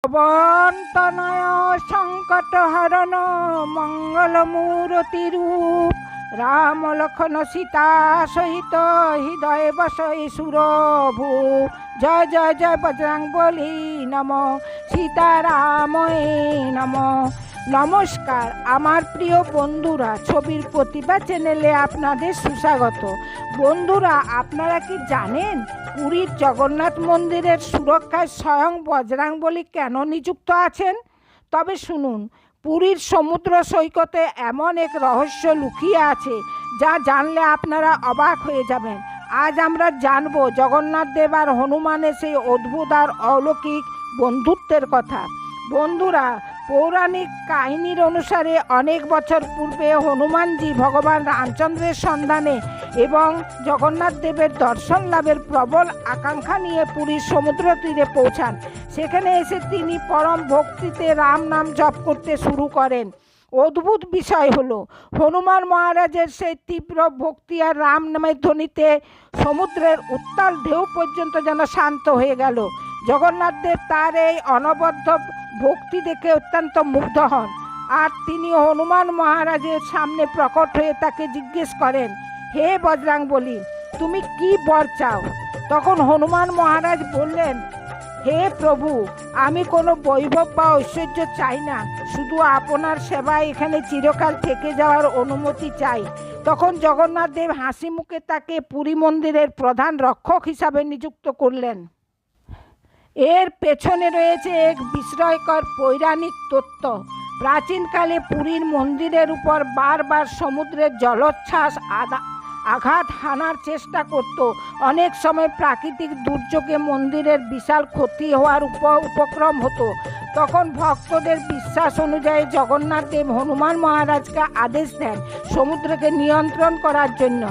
পবনতনয় সংকটহরণ মঙ্গলমূরতি রূপ রাম লক্ষণ সীতা সহিত হৃদয় বসই সুরভূপ। জয় জয় জয় বজরংবলী নম, সীতারাময়ে নম। নমস্কার আমার প্রিয় বন্ধুরা, ছবির প্রতিভা চ্যানেলে আপনাদের সুস্বাগত। বন্ধুরা, আপনারা কি জানেন পুরীর জগন্নাথ মন্দিরের সুরক্ষায় স্বয়ং বজরংবলী কেন নিযুক্ত আছেন? তবে শুনুন, পুরীর সমুদ্র সৈকতে এমন এক রহস্য লুকিয়ে আছে যা জানলে আপনারা অবাক হয়ে যাবেন। আজ আমরা জানব জগন্নাথ দেব আর হনুমানের সেই অদ্ভুত আর অলৌকিক বন্ধুত্বের কথা। বন্ধুরা, পৌরাণিক কাহিনীর অনুসারে অনেক বছর পূর্বে হনুমানজি ভগবান রামচন্দ্রের সন্ধানে এবং জগন্নাথ দেবের দর্শন লাভের প্রবল আকাঙ্ক্ষা নিয়ে পুরীর সমুদ্র তীরে পৌঁছান। সেখানে এসে তিনি পরম ভক্তিতে রাম নাম জপ করতে শুরু করেন। অদ্ভুত বিষয় হলো, হনুমান মহারাজের সেই তীব্র ভক্তি আর রাম নামের ধ্বনিতে সমুদ্রের উত্তাল ঢেউ পর্যন্ত যেন শান্ত হয়ে গেল। জগন্নাথ দেব তার এই অনবদ্য ভক্তি দেখে অত্যন্ত মুগ্ধ হন, আর তিনি হনুমান মহারাজের সামনে প্রকট হয়ে তাকে জিজ্ঞেস করেন, হে বজরংবলী, তুমি কি বর চাও? তখন হনুমান মহারাজ বললেন, হে প্রভু, আমি কোনো বৈভব বা ঐশ্বর্য চাই না, শুধু আপনার সেবায় এখানে চিরকাল থেকে যাওয়ার অনুমতি চাই। তখন জগন্নাথ দেব হাসি মুখে তাকে পুরী মন্দিরের প্রধান রক্ষক হিসাবে নিযুক্ত করলেন। এর পেছনে রয়েছে এক বিস্ময়কর পৌরাণিক তত্ত্ব। প্রাচীনকালে পুরীর মন্দিরের উপর বারবার সমুদ্রের জলোচ্ছ্বাস আঘাত হানার চেষ্টা করত। অনেক সময় প্রাকৃতিক দুর্যোগে মন্দিরের বিশাল ক্ষতি হওয়ার উপক্রম হতো। তখন ভক্তদের বিশ্বাস অনুযায়ী জগন্নাথ দেব হনুমান মহারাজকে আদেশ দেন সমুদ্রকে নিয়ন্ত্রণ করার জন্য।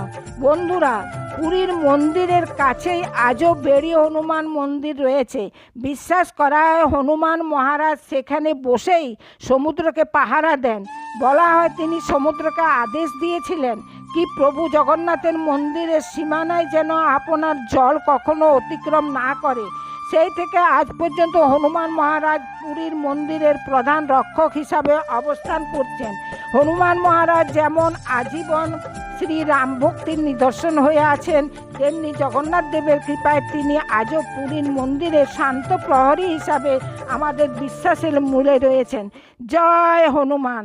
বন্ধুরা, পুরীর মন্দিরের কাছেই আজও বেড়ি হনুমান মন্দির রয়েছে। বিশ্বাস করা হয় হনুমান মহারাজ সেখানে বসেই সমুদ্রকে পাহারা দেন। বলা হয় তিনি সমুদ্রকে আদেশ দিয়েছিলেন, কি প্রভু জগন্নাথের মন্দিরের সীমানায় যেন আপনার জল কখনো অতিক্রম না করে। সেই থেকে আজ পর্যন্ত হনুমান মহারাজ পুরীর মন্দিরের প্রধান রক্ষক হিসাবে অবস্থান করছেন। হনুমান মহারাজ যেমন আজীবন শ্রীরাম ভক্তির নিদর্শন হয়ে আছেন, তেমনি জগন্নাথ দেবের কৃপায় তিনি আজও পুরীর মন্দিরের শান্ত প্রহরী হিসাবে আমাদের বিশ্বাসের মূলে রয়েছেন। জয় হনুমান।